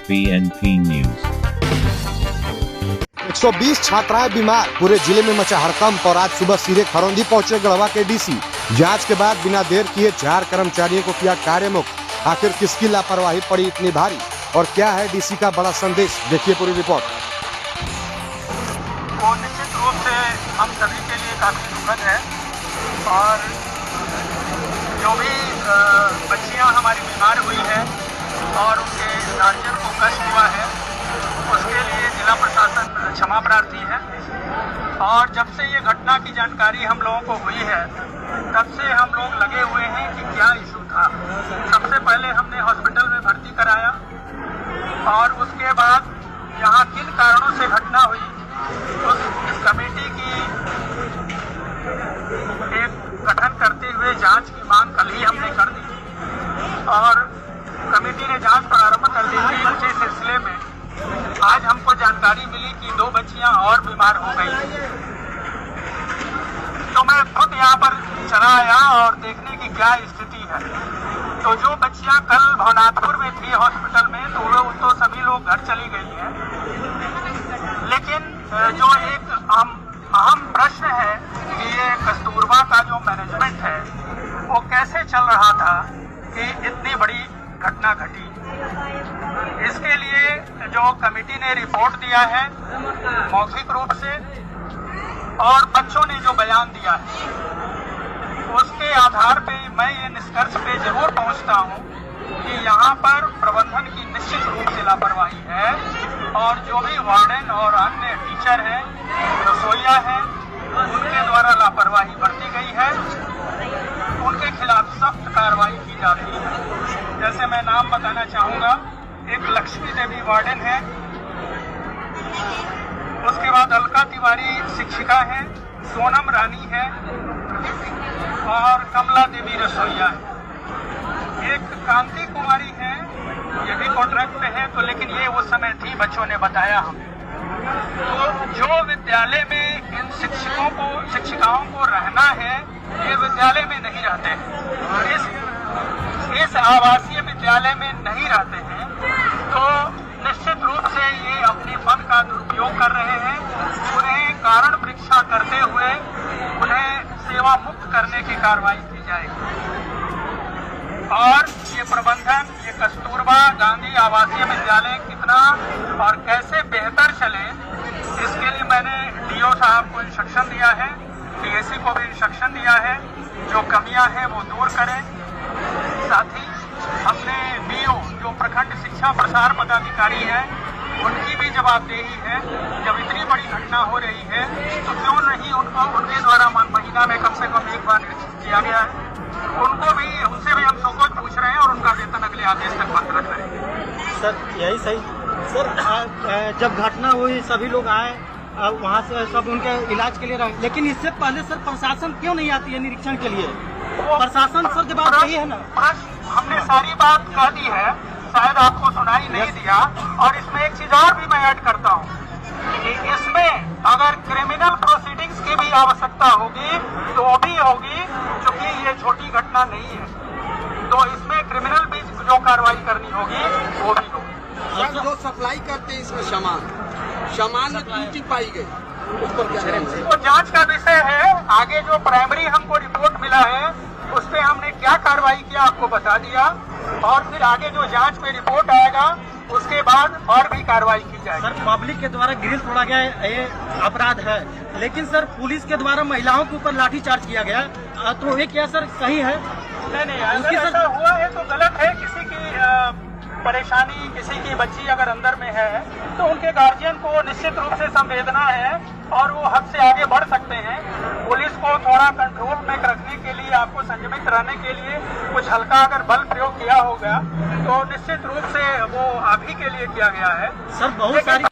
BNP News। 120 छात्राएं बीमार, पूरे जिले में मचा हड़कंप और आज सुबह सीधे खरौंदी पहुंचे गढ़वा के डीसी। जांच के बाद बिना देर किए 4 कर्मचारियों को किया कार्यमुक्त। आखिर किसकी लापरवाही पड़ी इतनी भारी और क्या है डीसी का बड़ा संदेश, देखिए पूरी रिपोर्ट। तो निश्चित रूप से हम सभी के लिए काफ़ी दुखद है और जो भी बच्चियां हमारी बीमार हुई है और उनके गार्जियन को कष्ट हुआ है उसके लिए जिला प्रशासन क्षमा प्रार्थी है। और जब से ये घटना की जानकारी हम लोगों को हुई है तब से हम लोग लगे हुए हैं कि क्या इशू था। सबसे पहले हमने हॉस्पिटल में भर्ती कराया और उसके बाद यहाँ किन कारणों से घटना हुई उस कमेटी की एक गठन करते हुए जांच की मांग कल ही हमने कर दी और कमेटी ने जांच प्रारंभ कर दी थी। उसी सिलसिले में आज हमको जानकारी मिली कि 2 बच्चियां और बीमार हो गई। तो मैं खुद यहाँ पर चला आया और देखने की क्या स्थिति है। तो जो बच्चियां कल भवनाथपुर में थी हॉस्पिटल में तो सभी लोग घर चली गई हैं। लेकिन जो एक अहम प्रश्न है कि ये कस्तूरबा का जो मैनेजमेंट है वो कैसे चल रहा था कि इतनी बड़ी घटना घटी। इसके लिए जो कमेटी ने रिपोर्ट दिया है मौखिक रूप से और बच्चों ने जो बयान दिया है उसके आधार पे मैं ये निष्कर्ष पे जरूर पहुंचता हूं कि यहाँ पर प्रबंधन की निश्चित रूप से लापरवाही है और जो भी वार्डन और अन्य टीचर हैं, रसोइया हैं, उनके द्वारा लापरवाही बरती गई है। उनके खिलाफ सख्त कार्रवाई की जा रही है। जैसे मैं नाम बताना चाहूंगा, एक लक्ष्मी देवी वार्डन है, उसके बाद अलका तिवारी शिक्षिका है, सोनम रानी है और कमला देवी रसोइया है। एक कांति कुमारी है, ये भी कॉन्ट्रैक्ट पे है, तो लेकिन ये वो समय थी, बच्चों ने बताया हमें। तो जो विद्यालय में इन शिक्षिकाओं को रहना है ये विद्यालय में नहीं रहते हैं, इस आवासीय विद्यालय में नहीं रहते हैं, तो निश्चित रूप से ये अपने पद का दुरुपयोग कर रहे हैं। उन्हें कारण परीक्षा करते हुए उन्हें सेवा मुक्त करने की कार्रवाई की जाएगी। और ये प्रबंधन, ये कस्तूरबा गांधी आवासीय विद्यालय कितना और कैसे बेहतर चले, इसके लिए मैंने डीओ साहब को इंस्ट्रक्शन दिया है, डीएसी को भी इंस्ट्रक्शन दिया है, जो कमियां हैं वो दूर करें। साथ ही हमने बीओ जो प्रखंड शिक्षा प्रसार पदाधिकारी हैं उनकी भी जवाबदेही है। जब इतनी बड़ी घटना हो रही है तो क्यों नहीं उनके द्वारा महीना में कम से कम एक बार निरीक्षण किया गया है। उनसे भी हम संकोच पूछ रहे हैं और उनका वेतन अगले आदेश तक बंद रख रहे हैं। सर यही सही सर, जब घटना हुई सभी लोग आए वहाँ से, सब उनके इलाज के लिए रहे, लेकिन इससे पहले सर प्रशासन क्यों नहीं आती है निरीक्षण के लिए? प्रशासन सर जवाब सही है ना? हमने सारी बात कह दी है, शायद आपको सुनाई नहीं दिया। और इसमें एक चीज और भी मैं ऐड करता हूँ कि इसमें अगर क्रिमिनल प्रोसीडिंग्स की भी आवश्यकता होगी तो वो भी होगी, क्योंकि ये छोटी घटना नहीं है, तो इसमें क्रिमिनल भी जो कार्रवाई करनी होगी वो भी होगी। सर जो सप्लाई करते हैं इसमें सामान में त्रुटि पाई गई, उस पर क्या करेंगे? वो जांच का विषय है। आगे जो प्राइमरी हमको रिपोर्ट मिला है उस पे हमने क्या कार्रवाई किया आपको बता दिया, और फिर आगे जो जांच में रिपोर्ट आएगा उसके बाद और भी कार्रवाई की जाएगी। सर पब्लिक के द्वारा ग्रिल तोड़ा गया ये अपराध है, लेकिन सर पुलिस के द्वारा महिलाओं के ऊपर लाठीचार्ज किया गया, तो ये क्या सर सही है? नहीं, अगर ऐसा हुआ है तो गलत है। किसी की परेशानी, किसी की बच्ची अगर अंदर में है तो उनके गार्जियन को निश्चित रूप से संवेदना है और वो हद से आगे बढ़ सकते हैं। पुलिस को थोड़ा कंट्रोल में रखने के लिए, आपको संयमित रहने के लिए कुछ हल्का अगर बल प्रयोग किया होगा तो निश्चित रूप से वो आप ही के लिए किया गया है। सर बहुत सारी